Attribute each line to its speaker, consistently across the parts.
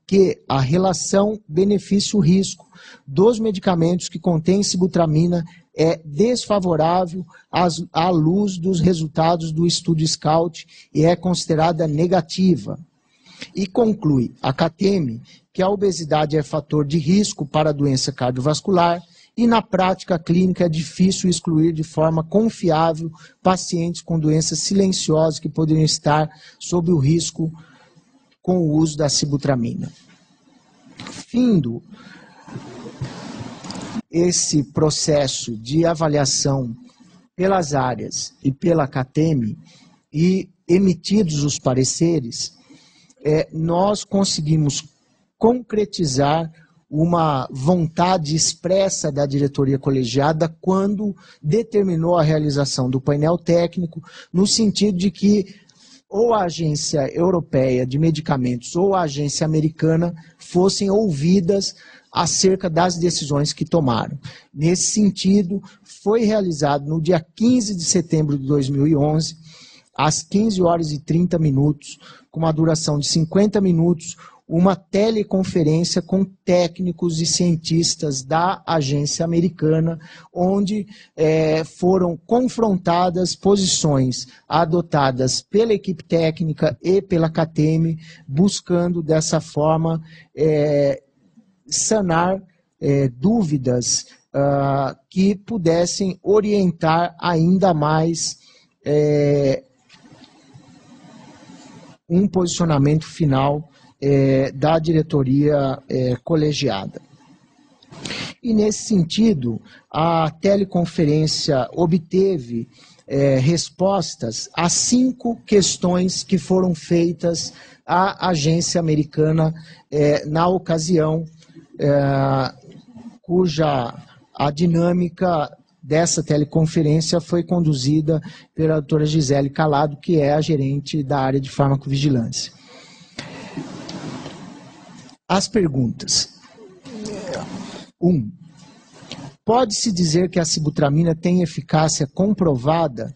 Speaker 1: que a relação benefício-risco dos medicamentos que contêm sibutramina é desfavorável à luz dos resultados do estudo SCOUT e é considerada negativa. E conclui a CATEM que a obesidade é fator de risco para a doença cardiovascular e na prática clínica é difícil excluir de forma confiável pacientes com doenças silenciosas que poderiam estar sob o risco com o uso da sibutramina. Findo esse processo de avaliação pelas áreas e pela CATEM e emitidos os pareceres, nós conseguimos concretizar uma vontade expressa da diretoria colegiada quando determinou a realização do painel técnico, no sentido de que ou a Agência Europeia de Medicamentos ou a Agência Americana fossem ouvidas acerca das decisões que tomaram. Nesse sentido, foi realizado no dia 15 de setembro de 2011, às 15 horas e 30 minutos, com uma duração de 50 minutos, uma teleconferência com técnicos e cientistas da agência americana, onde foram confrontadas posições adotadas pela equipe técnica e pela CATEM, buscando dessa forma sanar dúvidas que pudessem orientar ainda mais um posicionamento final da diretoria colegiada. E nesse sentido, a teleconferência obteve respostas a 5 questões que foram feitas à agência americana na ocasião, cuja a dinâmica dessa teleconferência foi conduzida pela doutora Gisele Calado, que é a gerente da área de farmacovigilância. As perguntas. 1. Pode-se dizer que a sibutramina tem eficácia comprovada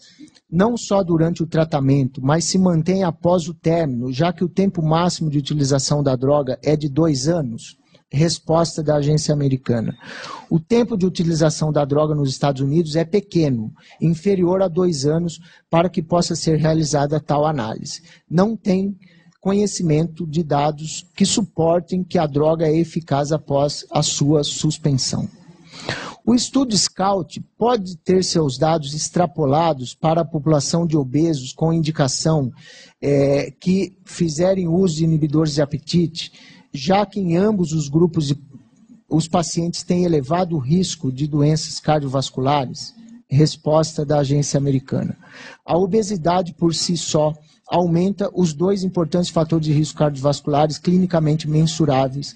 Speaker 1: não só durante o tratamento, mas se mantém após o término, já que o tempo máximo de utilização da droga é de 2 anos? Resposta da agência americana. O tempo de utilização da droga nos Estados Unidos é pequeno, inferior a 2 anos, para que possa ser realizada tal análise. Não tem conhecimento de dados que suportem que a droga é eficaz após a sua suspensão. O estudo SCOUT pode ter seus dados extrapolados para a população de obesos com indicação que fizerem uso de inibidores de apetite, já que em ambos os grupos os pacientes têm elevado risco de doenças cardiovasculares? Resposta da agência americana. A obesidade por si só aumenta os 2 importantes fatores de risco cardiovasculares clinicamente mensuráveis,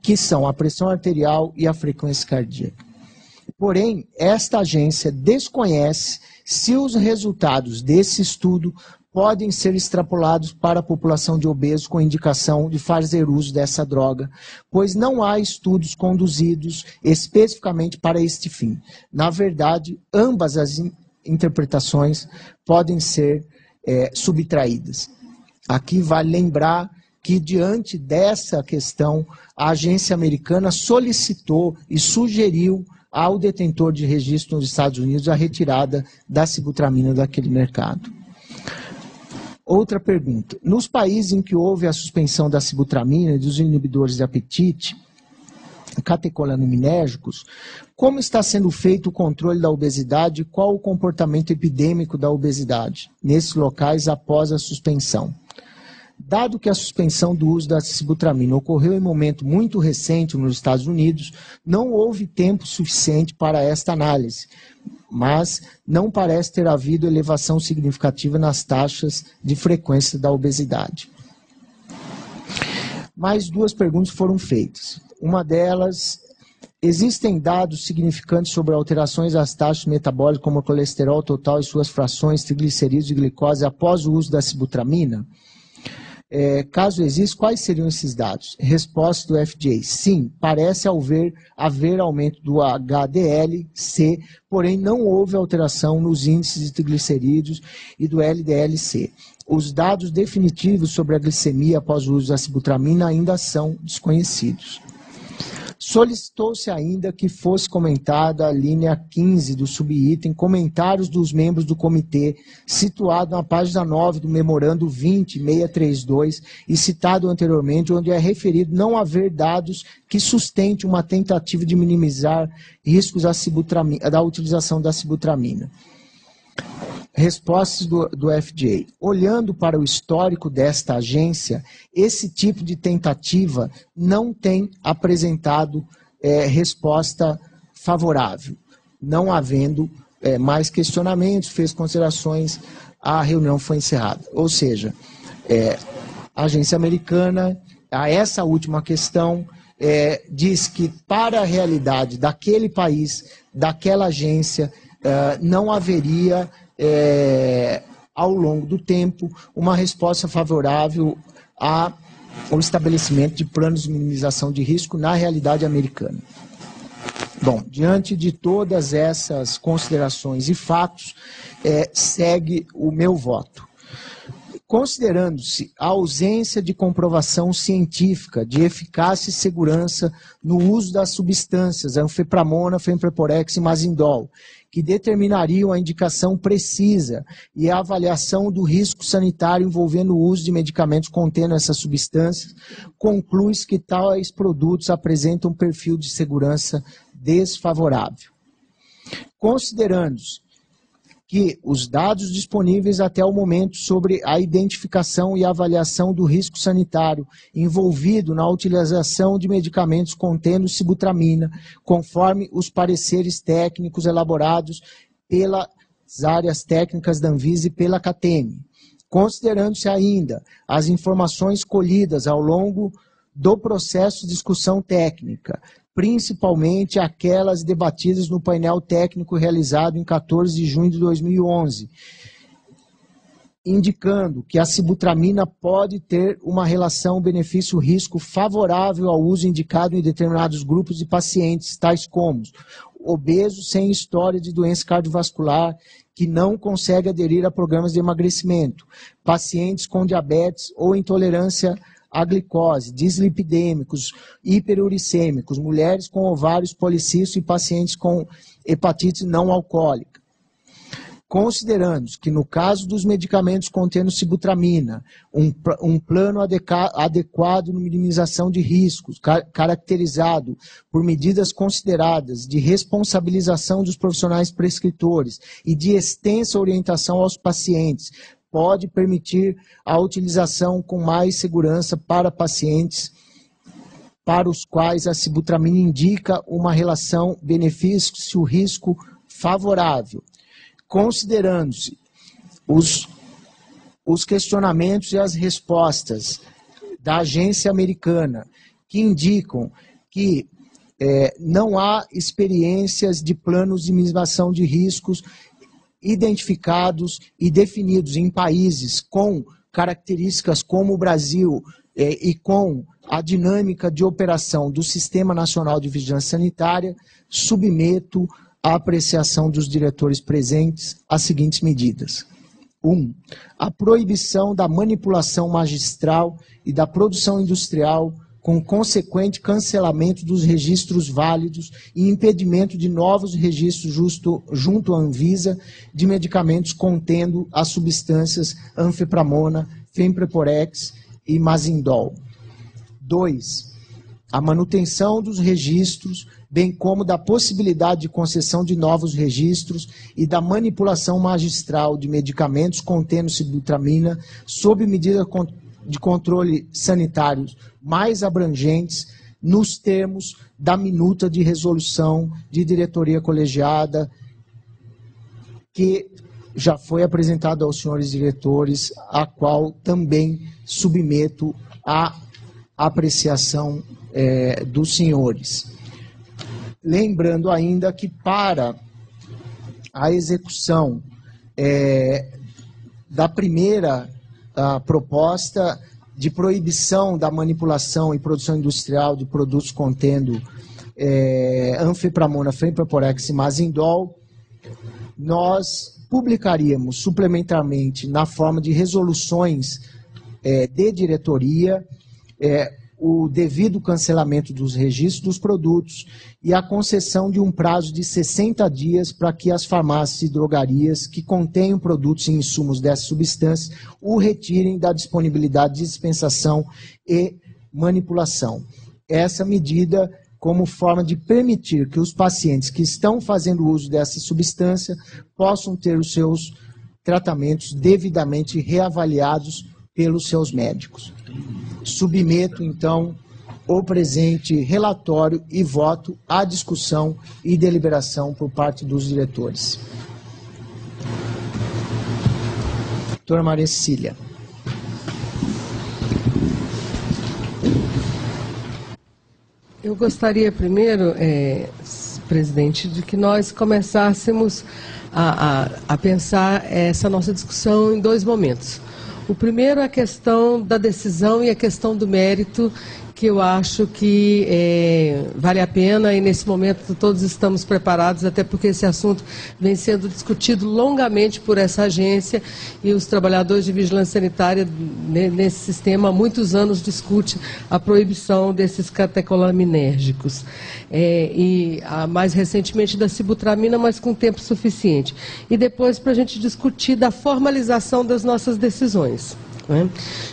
Speaker 1: que são a pressão arterial e a frequência cardíaca. Porém, esta agência desconhece se os resultados desse estudo podem ser extrapolados para a população de obesos com indicação de fazer uso dessa droga, pois não há estudos conduzidos especificamente para este fim. Na verdade, ambas as interpretações podem ser subtraídas. Aqui vale lembrar que, diante dessa questão, a agência americana solicitou e sugeriu ao detentor de registro nos Estados Unidos a retirada da sibutramina daquele mercado. Outra pergunta. Nos países em que houve a suspensão da sibutramina e dos inibidores de apetite, catecolaminérgicos, como está sendo feito o controle da obesidade e qual o comportamento epidêmico da obesidade nesses locais após a suspensão? Dado que a suspensão do uso da sibutramina ocorreu em momento muito recente nos Estados Unidos, não houve tempo suficiente para esta análise, mas não parece ter havido elevação significativa nas taxas de frequência da obesidade. Mais 2 perguntas foram feitas. Uma delas, existem dados significantes sobre alterações das taxas metabólicas, como o colesterol total e suas frações, triglicerídeos e glicose, após o uso da sibutramina? Caso exista, quais seriam esses dados? Resposta do FDA: sim, parece haver aumento do HDL-C, porém não houve alteração nos índices de triglicerídeos e do LDL-C. os dados definitivos sobre a glicemia após o uso da sibutramina ainda são desconhecidos. Solicitou-se ainda que fosse comentada a linha 15 do subitem, comentários dos membros do comitê, situado na página 9 do memorando 20.632 e citado anteriormente, onde é referido não haver dados que sustente uma tentativa de minimizar riscos da utilização da sibutramina. Respostas do FDA. Olhando para o histórico desta agência, esse tipo de tentativa não tem apresentado resposta favorável. Não havendo mais questionamentos, fez considerações, a reunião foi encerrada. Ou seja, a agência americana, a essa última questão, diz que para a realidade daquele país, daquela agência, não haveria ao longo do tempo, uma resposta favorável ao estabelecimento de planos de minimização de risco na realidade americana. Bom, diante de todas essas considerações e fatos, segue o meu voto. Considerando-se a ausência de comprovação científica de eficácia e segurança no uso das substâncias anfepramona, fempreporex e mazindol, que determinariam a indicação precisa e a avaliação do risco sanitário envolvendo o uso de medicamentos contendo essas substâncias, conclui-se que tais produtos apresentam um perfil de segurança desfavorável. Considerando-se que os dados disponíveis até o momento sobre a identificação e avaliação do risco sanitário envolvido na utilização de medicamentos contendo sibutramina, conforme os pareceres técnicos elaborados pelas áreas técnicas da Anvisa e pela CATEM, considerando-se ainda as informações colhidas ao longo do processo de discussão técnica, principalmente aquelas debatidas no painel técnico realizado em 14 de junho de 2011, indicando que a sibutramina pode ter uma relação benefício-risco favorável ao uso indicado em determinados grupos de pacientes, tais como obesos sem história de doença cardiovascular, que não consegue aderir a programas de emagrecimento, pacientes com diabetes ou intolerância a glicose, dislipidêmicos, hiperuricêmicos, mulheres com ovários policísticos e pacientes com hepatite não alcoólica. Considerando que no caso dos medicamentos contendo sibutramina, um plano adequado na minimização de riscos, caracterizado por medidas consideradas de responsabilização dos profissionais prescritores e de extensa orientação aos pacientes, pode permitir a utilização com mais segurança para pacientes para os quais a sibutramina indica uma relação benefício-risco favorável. Considerando-se os questionamentos e as respostas da agência americana, que indicam que não há experiências de planos de minimização de riscos identificados e definidos em países com características como o Brasil e com a dinâmica de operação do Sistema Nacional de Vigilância Sanitária, submeto à apreciação dos diretores presentes as seguintes medidas. 1. A proibição da manipulação magistral e da produção industrial com consequente cancelamento dos registros válidos e impedimento de novos registros junto à Anvisa de medicamentos contendo as substâncias anfepramona, fempreporex e mazindol. 2. A manutenção dos registros, bem como da possibilidade de concessão de novos registros e da manipulação magistral de medicamentos contendo sibutramina sob medida de controle sanitário mais abrangentes nos termos da minuta de resolução de diretoria colegiada que já foi apresentada aos senhores diretores, a qual também submeto à apreciação dos senhores. Lembrando ainda que para a execução da primeira proposta de proibição da manipulação e produção industrial de produtos contendo anfepramona, fempreporex e mazindol, nós publicaríamos suplementarmente na forma de resoluções de diretoria, o devido cancelamento dos registros dos produtos e a concessão de um prazo de 60 dias para que as farmácias e drogarias que contenham produtos e insumos dessas substâncias o retirem da disponibilidade de dispensação e manipulação. Essa medida como forma de permitir que os pacientes que estão fazendo uso dessa substância possam ter os seus tratamentos devidamente reavaliados pelos seus médicos. Submeto, então, o presente relatório e voto à discussão e deliberação por parte dos diretores. Doutora Maria Cecília.
Speaker 2: Eu gostaria primeiro, presidente, de que nós começássemos a pensar essa nossa discussão em dois momentos. O primeiro é a questão da decisão e a questão do mérito, que eu acho que vale a pena, e nesse momento todos estamos preparados, até porque esse assunto vem sendo discutido longamente por essa agência, e os trabalhadores de vigilância sanitária nesse sistema há muitos anos discutem a proibição desses catecolaminérgicos. E mais recentemente da sibutramina, mas com tempo suficiente. E depois para a gente discutir da formalização das nossas decisões.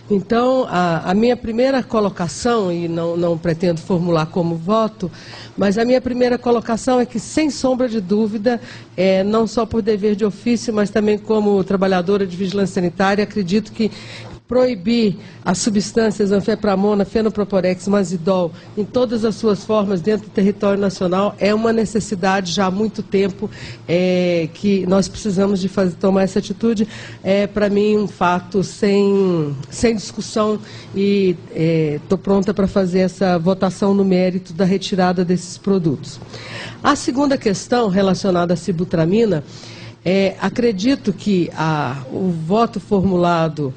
Speaker 2: Então, a minha primeira colocação, e não pretendo formular como voto, mas a minha primeira colocação é que, sem sombra de dúvida, não só por dever de ofício, mas também como trabalhadora de vigilância sanitária, acredito que proibir as substâncias anfepramona, fenoproporex, mazidol, em todas as suas formas dentro do território nacional, é uma necessidade já há muito tempo que nós precisamos de tomar essa atitude. É, para mim, um fato sem discussão, e estou pronta para fazer essa votação no mérito da retirada desses produtos. A segunda questão relacionada à sibutramina, acredito que o voto formulado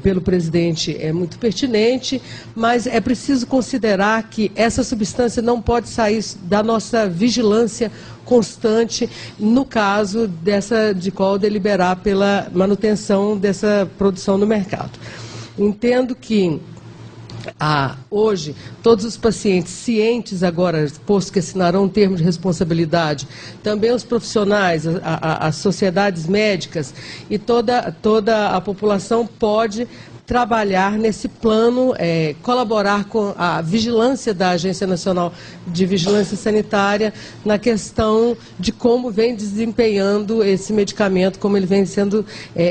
Speaker 2: pelo presidente é muito pertinente, mas é preciso considerar que essa substância não pode sair da nossa vigilância constante no caso de qual deliberar pela manutenção dessa produção no mercado. Entendo que hoje, todos os pacientes cientes agora, posto que assinarão um termo de responsabilidade, também os profissionais, as sociedades médicas e toda a população pode trabalhar nesse plano, colaborar com a vigilância da Agência Nacional de Vigilância Sanitária na questão de como vem desempenhando esse medicamento, como ele vem sendo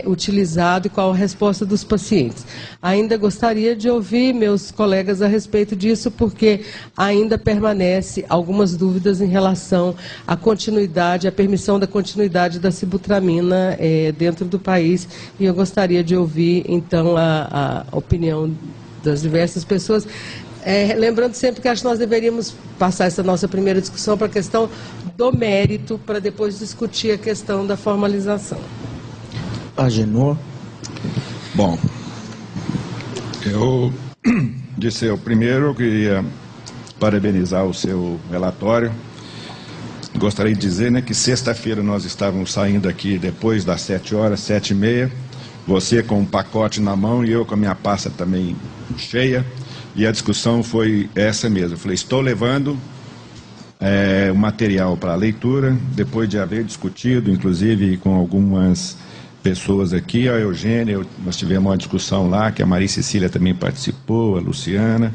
Speaker 2: utilizado e qual a resposta dos pacientes. Ainda gostaria de ouvir meus colegas a respeito disso, porque ainda permanece algumas dúvidas em relação à continuidade, à permissão da continuidade da sibutramina dentro do país, e eu gostaria de ouvir, então, a opinião das diversas pessoas. Lembrando sempre que acho que nós deveríamos passar essa nossa primeira discussão para a questão do mérito, para depois discutir a questão da formalização.
Speaker 1: Agenor.
Speaker 3: Bom, eu disse, primeiro eu queria parabenizar o seu relatório. Gostaria de dizer, né, que sexta-feira nós estávamos saindo aqui depois das 7 horas, 7h30, você com um pacote na mão e eu com a minha pasta também cheia, e a discussão foi essa mesmo. Eu falei, estou levando o material para a leitura, depois de haver discutido, inclusive com algumas pessoas aqui, a Eugênia, nós tivemos uma discussão lá, que a Maria Cecília também participou, a Luciana,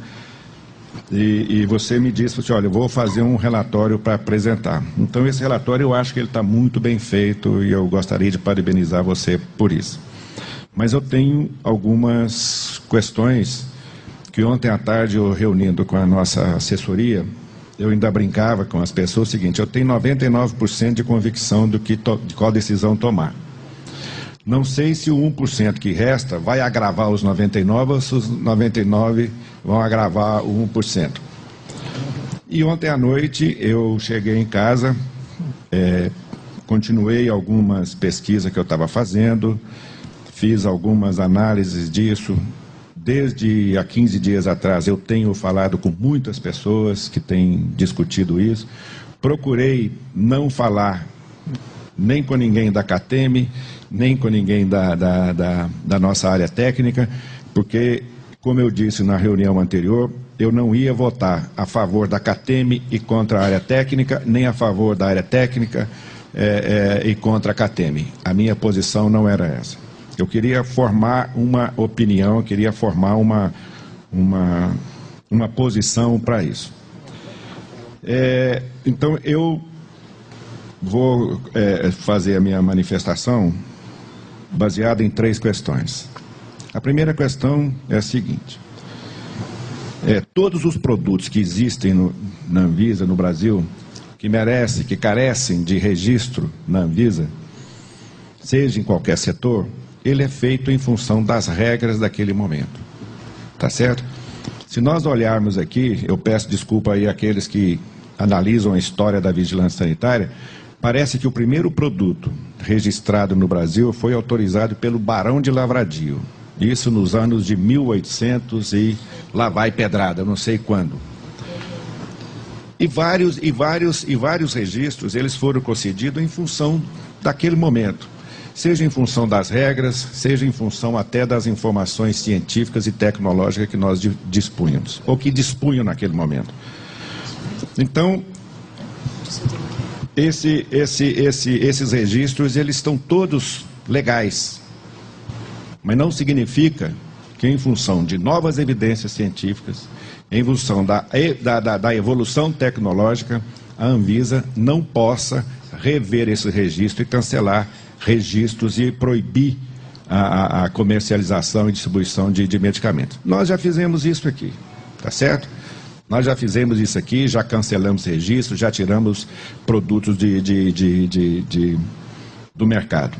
Speaker 3: e você me disse, olha, eu vou fazer um relatório para apresentar. Então, esse relatório eu acho que ele está muito bem feito e eu gostaria de parabenizar você por isso. Mas eu tenho algumas questões que ontem à tarde, eu reunindo com a nossa assessoria, eu ainda brincava com as pessoas o seguinte, eu tenho 99% de convicção de qual decisão tomar. Não sei se o 1% que resta vai agravar os 99% ou se os 99% vão agravar o 1%. E ontem à noite eu cheguei em casa, continuei algumas pesquisas que eu estava fazendo, fiz algumas análises disso. Desde há 15 dias atrás eu tenho falado com muitas pessoas que têm discutido isso. Procurei não falar nem com ninguém da CATEM, nem com ninguém da nossa área técnica, porque, como eu disse na reunião anterior, eu não ia votar a favor da CATEM e contra a área técnica, nem a favor da área técnica e contra a CATEM. A minha posição não era essa. Eu queria formar uma opinião, eu queria formar uma posição para isso. Então, eu vou fazer a minha manifestação baseada em 3 questões. A primeira questão é a seguinte: todos os produtos que existem na Anvisa, no Brasil, que carecem de registro na Anvisa, seja em qualquer setor, ele é feito em função das regras daquele momento. Tá certo? Se nós olharmos aqui, eu peço desculpa aí àqueles que analisam a história da vigilância sanitária, parece que o primeiro produto registrado no Brasil foi autorizado pelo Barão de Lavradio. Isso nos anos de 1800 e lá vai pedrada, não sei quando. E vários registros, eles foram concedidos em função daquele momento. Seja em função das regras, seja em função até das informações científicas e tecnológicas que nós dispunhamos, ou que dispunham naquele momento. Então, esses registros, eles estão todos legais, mas não significa que em função de novas evidências científicas, em função da evolução tecnológica, a Anvisa não possa rever esse registro e cancelar registros e proibir a comercialização e distribuição de medicamentos. Nós já fizemos isso aqui, tá certo? Nós já fizemos isso aqui, já cancelamos registros, já tiramos produtos do mercado.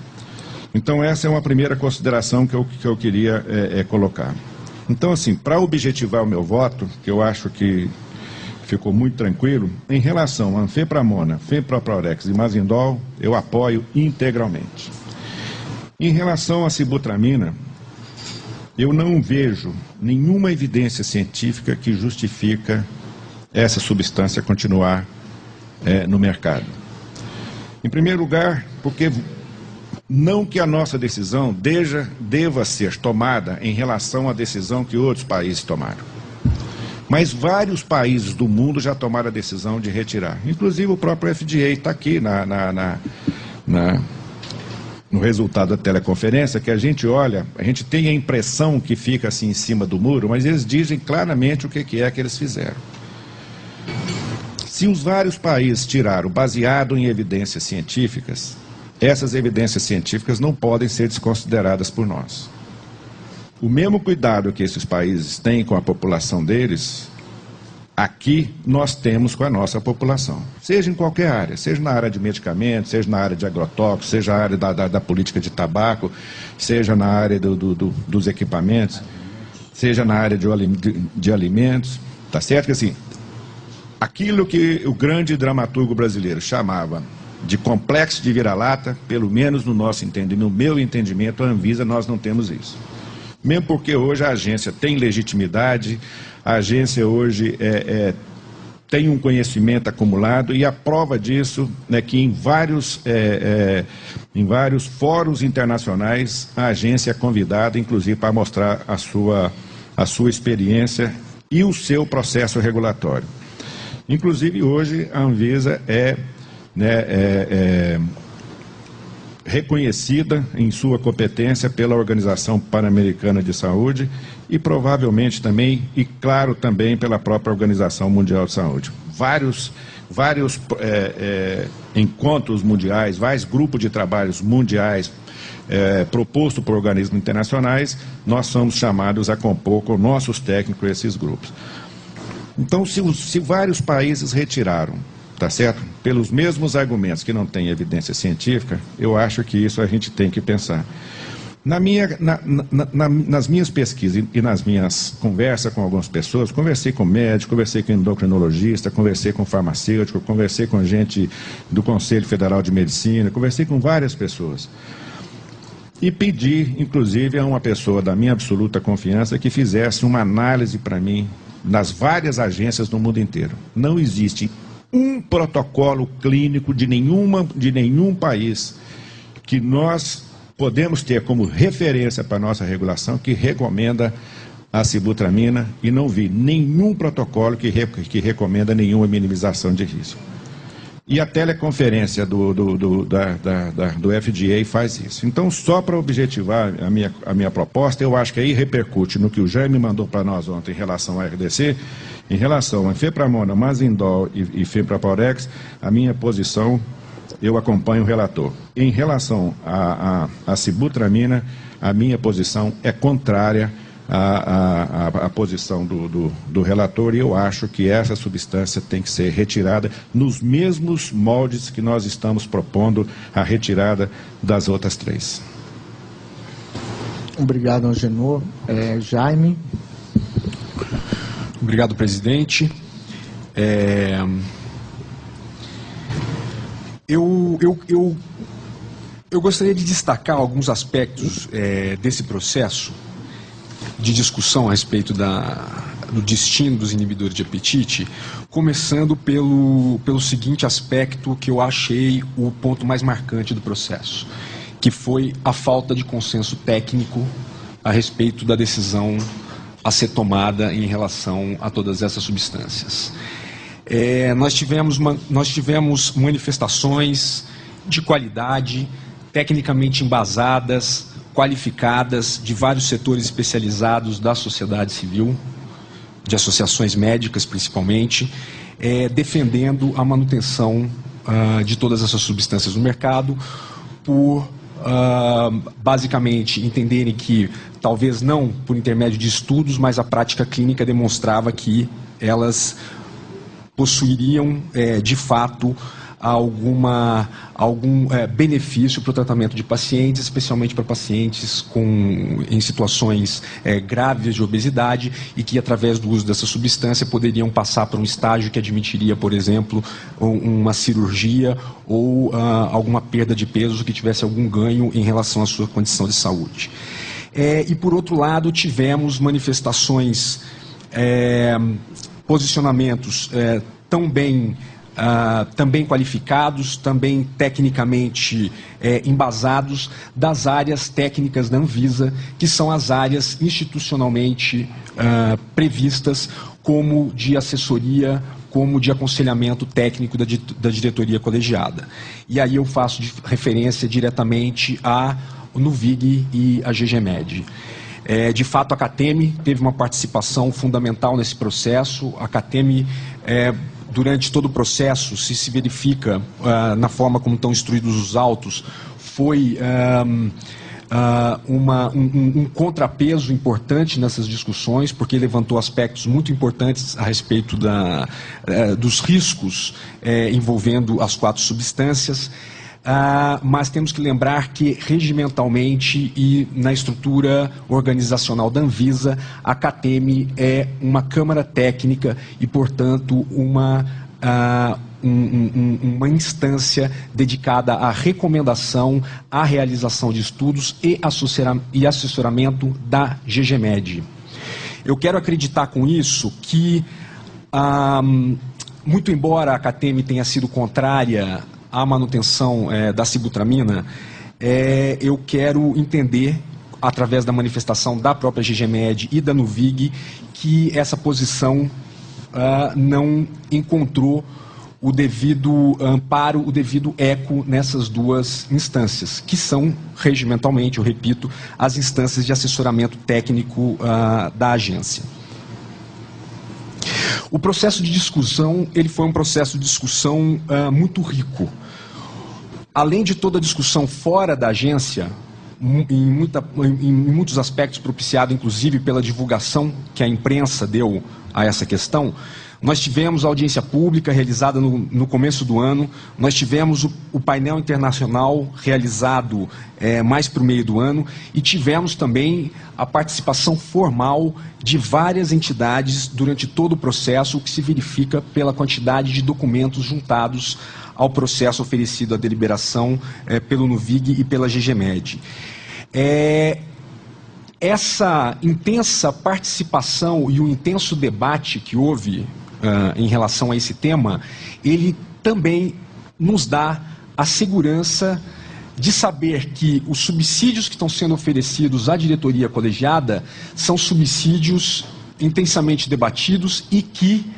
Speaker 3: Então, essa é uma primeira consideração que eu queria colocar. Então, assim, para objetivar o meu voto, que eu acho que ficou muito tranquilo, em relação a Anfepramona, Femproprorex e Mazindol, eu apoio integralmente. Em relação à sibutramina, eu não vejo nenhuma evidência científica que justifica essa substância continuar no mercado. Em primeiro lugar, porque não que a nossa decisão deva ser tomada em relação à decisão que outros países tomaram. Mas vários países do mundo já tomaram a decisão de retirar. Inclusive o próprio FDA está aqui no resultado da teleconferência, que a gente olha, a gente tem a impressão que fica assim em cima do muro, mas eles dizem claramente o que é que eles fizeram. Se os vários países tiraram baseado em evidências científicas, essas evidências científicas não podem ser desconsideradas por nós. O mesmo cuidado que esses países têm com a população deles, aqui nós temos com a nossa população. Seja em qualquer área, seja na área de medicamentos, seja na área de agrotóxicos, seja na área da política de tabaco, seja na área dos equipamentos, seja na área de alimentos. Tá certo que assim, aquilo que o grande dramaturgo brasileiro chamava de complexo de vira-lata, pelo menos no nosso entendimento, no meu entendimento, a Anvisa, nós não temos isso. Mesmo porque hoje a agência tem legitimidade, a agência hoje tem um conhecimento acumulado, e a prova disso é que em vários fóruns internacionais a agência é convidada, inclusive, para mostrar a sua experiência e o seu processo regulatório. Inclusive, hoje a Anvisa é reconhecida em sua competência pela Organização Pan-Americana de Saúde e provavelmente também, e claro, também pela própria Organização Mundial de Saúde. Vários encontros mundiais, vários grupos de trabalhos mundiais propostos por organismos internacionais, nós somos chamados a compor com nossos técnicos esses grupos. Então, se vários países retiraram, tá certo? Pelos mesmos argumentos que não têm evidência científica, eu acho que isso a gente tem que pensar. Nas minhas pesquisas e nas minhas conversas com algumas pessoas, conversei com médico, conversei com endocrinologista, conversei com farmacêutico, conversei com gente do Conselho Federal de Medicina, conversei com várias pessoas. E pedi, inclusive, a uma pessoa da minha absoluta confiança que fizesse uma análise para mim nas várias agências no mundo inteiro. Não existe um protocolo clínico de nenhum país que nós podemos ter como referência para a nossa regulação que recomenda a sibutramina, e não vi nenhum protocolo que recomenda nenhuma minimização de risco. E a teleconferência do FDA faz isso. Então, só para objetivar a minha proposta, eu acho que aí repercute no que o Jaime mandou para nós ontem em relação à RDC, em relação a Fepramona, Mazindol e Fempraporex, a minha posição, eu acompanho o relator. Em relação à sibutramina, a minha posição é contrária a posição do relator, e eu acho que essa substância tem que ser retirada nos mesmos moldes que nós estamos propondo a retirada das outras 3.
Speaker 1: Obrigado, Angenor. Jaime.
Speaker 4: Obrigado, presidente. Eu gostaria de destacar alguns aspectos desse processo de discussão a respeito do destino dos inibidores de apetite, começando pelo seguinte aspecto que eu achei o ponto mais marcante do processo, que foi a falta de consenso técnico a respeito da decisão a ser tomada em relação a todas essas substâncias. Nós tivemos manifestações de qualidade, tecnicamente embasadas, qualificadas, de vários setores especializados da sociedade civil, de associações médicas principalmente, defendendo a manutenção de todas essas substâncias no mercado, por basicamente entenderem que, talvez não por intermédio de estudos, mas a prática clínica demonstrava que elas possuiriam de fato algum benefício para o tratamento de pacientes, especialmente para pacientes em situações graves de obesidade, e que através do uso dessa substância poderiam passar para um estágio que admitiria, por exemplo, uma cirurgia ou alguma perda de peso que tivesse algum ganho em relação à sua condição de saúde. E por outro lado, tivemos manifestações, posicionamentos também qualificados, também tecnicamente embasados, das áreas técnicas da Anvisa, que são as áreas institucionalmente previstas como de assessoria, como de aconselhamento técnico da diretoria colegiada. E aí eu faço referência diretamente à Nuvig e à GGMed. De fato, a CATEM teve uma participação fundamental nesse processo. A CATEM, durante todo o processo, se verifica na forma como estão instruídos os autos, foi um contrapeso importante nessas discussões, porque levantou aspectos muito importantes a respeito dos riscos envolvendo as 4 substâncias. Mas temos que lembrar que, regimentalmente e na estrutura organizacional da Anvisa, a CATEM é uma câmara técnica e, portanto, uma instância dedicada à recomendação, à realização de estudos e assessoramento da GGMed. Eu quero acreditar com isso que, muito embora a CATEM tenha sido contrária à manutenção da sibutramina, eu quero entender, através da manifestação da própria GGMed e da Nuvig, que essa posição não encontrou o devido amparo, o devido eco nessas 2 instâncias, que são, regimentalmente, eu repito, as instâncias de assessoramento técnico da agência. O processo de discussão, ele foi um processo de discussão muito rico. Além de toda a discussão fora da agência, em muitos aspectos propiciado, inclusive, pela divulgação que a imprensa deu a essa questão, nós tivemos a audiência pública realizada no começo do ano, nós tivemos o painel internacional realizado mais para o meio do ano, e tivemos também a participação formal de várias entidades durante todo o processo, o que se verifica pela quantidade de documentos juntados ao processo oferecido à deliberação pelo Nuvig e pela GGMed. Essa intensa participação e o intenso debate que houve em relação a esse tema, ele também nos dá a segurança de saber que os subsídios que estão sendo oferecidos à diretoria colegiada são subsídios intensamente debatidos e que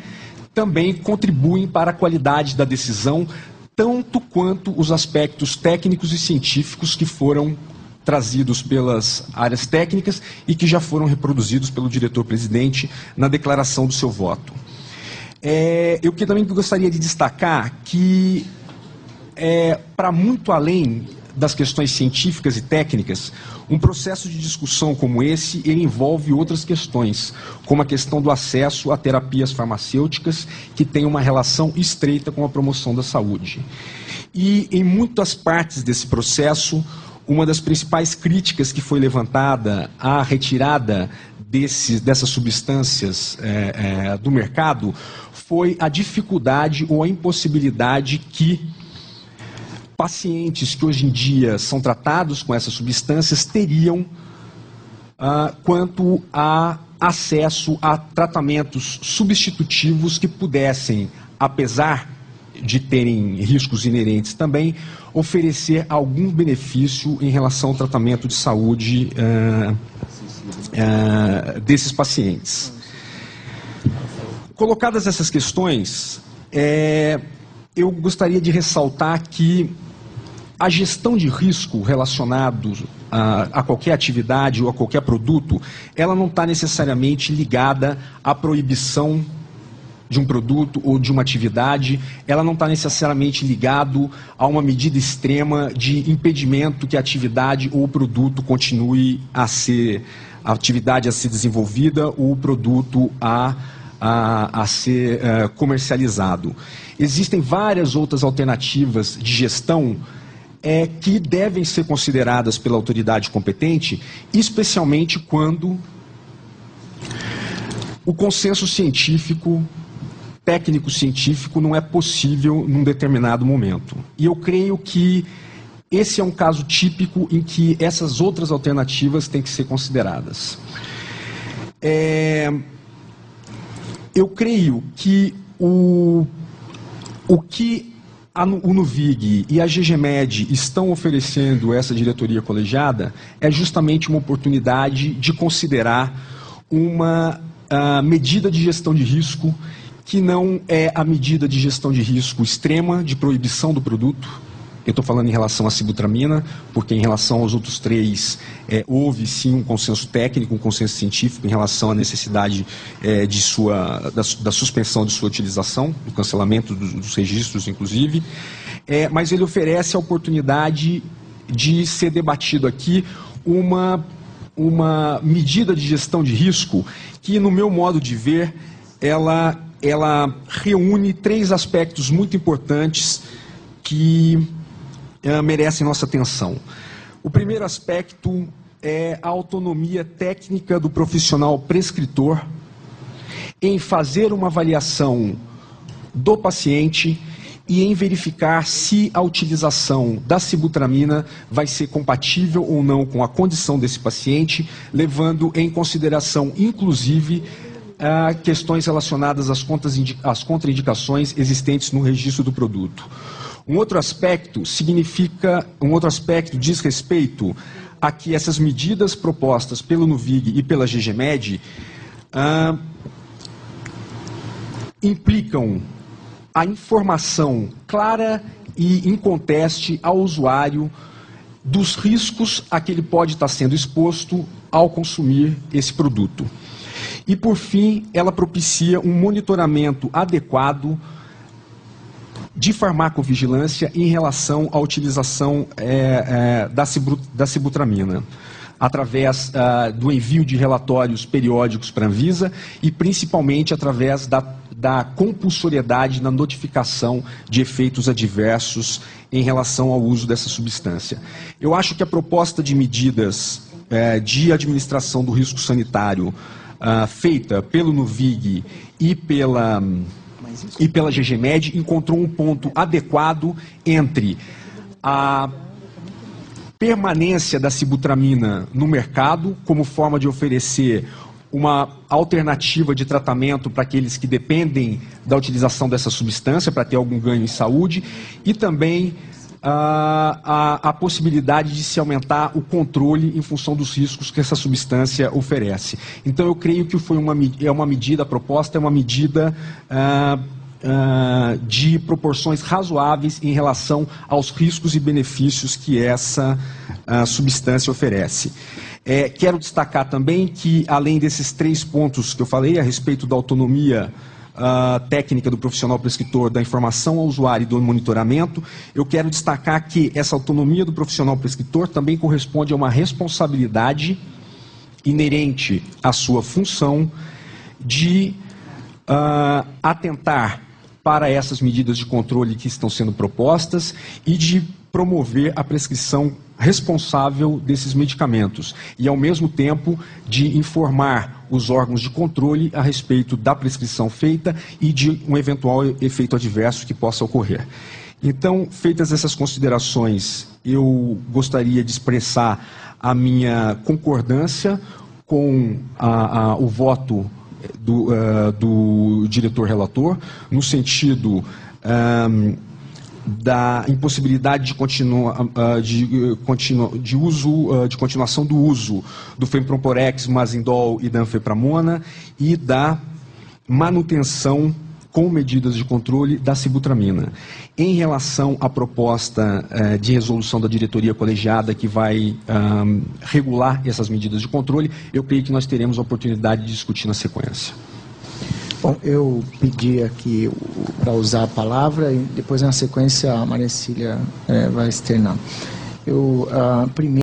Speaker 4: também contribuem para a qualidade da decisão, tanto quanto os aspectos técnicos e científicos que foram trazidos pelas áreas técnicas e que já foram reproduzidos pelo diretor-presidente na declaração do seu voto. Eu também gostaria de destacar que, para muito além das questões científicas e técnicas, um processo de discussão como esse, ele envolve outras questões, como a questão do acesso a terapias farmacêuticas, que tem uma relação estreita com a promoção da saúde. E em muitas partes desse processo, uma das principais críticas que foi levantada à retirada dessas substâncias do mercado foi a dificuldade ou a impossibilidade que pacientes que hoje em dia são tratados com essas substâncias teriam quanto a acesso a tratamentos substitutivos que pudessem, apesar de terem riscos inerentes também, oferecer algum benefício em relação ao tratamento de saúde desses pacientes. Colocadas essas questões, eu gostaria de ressaltar que a gestão de risco relacionado a qualquer atividade ou a qualquer produto, ela não está necessariamente ligada à proibição de um produto ou de uma atividade, ela não está necessariamente ligado a uma medida extrema de impedimento que a atividade ou o produto continue a ser, a atividade a ser desenvolvida ou o produto a ser comercializado. Existem várias outras alternativas de gestão que devem ser consideradas pela autoridade competente, especialmente quando o consenso científico, técnico-científico, não é possível num determinado momento. E eu creio que esse é um caso típico em que essas outras alternativas têm que ser consideradas. Eu creio que o que o NUVIG e a GGMED estão oferecendo a essa diretoria colegiada é justamente uma oportunidade de considerar uma medida de gestão de risco que não é a medida de gestão de risco extrema de proibição do produto. Eu estou falando em relação à sibutramina, porque em relação aos outros três houve sim um consenso técnico, um consenso científico em relação à necessidade da suspensão de sua utilização, do cancelamento dos registros, inclusive. Mas ele oferece a oportunidade de ser debatido aqui uma medida de gestão de risco que, no meu modo de ver, ela reúne três aspectos muito importantes que merecem nossa atenção. O primeiro aspecto é a autonomia técnica do profissional prescritor em fazer uma avaliação do paciente e em verificar se a utilização da sibutramina vai ser compatível ou não com a condição desse paciente, levando em consideração, inclusive, questões relacionadas às contraindicações existentes no registro do produto. Um outro aspecto diz respeito a que essas medidas propostas pelo NUVIG e pela GGMED implicam a informação clara e inconteste ao usuário dos riscos a que ele pode estar sendo exposto ao consumir esse produto. E, por fim, ela propicia um monitoramento adequado de farmacovigilância em relação à utilização da sibutramina, através do envio de relatórios periódicos para a Anvisa e principalmente através da compulsoriedade na notificação de efeitos adversos em relação ao uso dessa substância. Eu acho que a proposta de medidas de administração do risco sanitário feita pelo NUVIG e pela GGMED encontrou um ponto adequado entre a permanência da sibutramina no mercado como forma de oferecer uma alternativa de tratamento para aqueles que dependem da utilização dessa substância para ter algum ganho em saúde, e também a possibilidade de se aumentar o controle em função dos riscos que essa substância oferece. Então, eu creio que a proposta é uma medida de proporções razoáveis em relação aos riscos e benefícios que essa substância oferece. Quero destacar também que, além desses 3 pontos que eu falei, a respeito da autonomia técnica do profissional prescritor, da informação ao usuário e do monitoramento, eu quero destacar que essa autonomia do profissional prescritor também corresponde a uma responsabilidade inerente à sua função de atentar para essas medidas de controle que estão sendo propostas e de promover a prescrição responsável desses medicamentos e, ao mesmo tempo, de informar os órgãos de controle a respeito da prescrição feita e de um eventual efeito adverso que possa ocorrer. Então, feitas essas considerações, eu gostaria de expressar a minha concordância com o voto do diretor relator, no sentido da impossibilidade de continuação do uso do Fempronporex, Mazindol e Danfepramona, e da manutenção com medidas de controle da sibutramina. Em relação à proposta de resolução da diretoria colegiada que vai regular essas medidas de controle, eu creio que nós teremos a oportunidade de discutir na sequência.
Speaker 1: Bom, eu pedi aqui para usar a palavra e depois, na sequência, a Maria Cília vai externar. Primeiro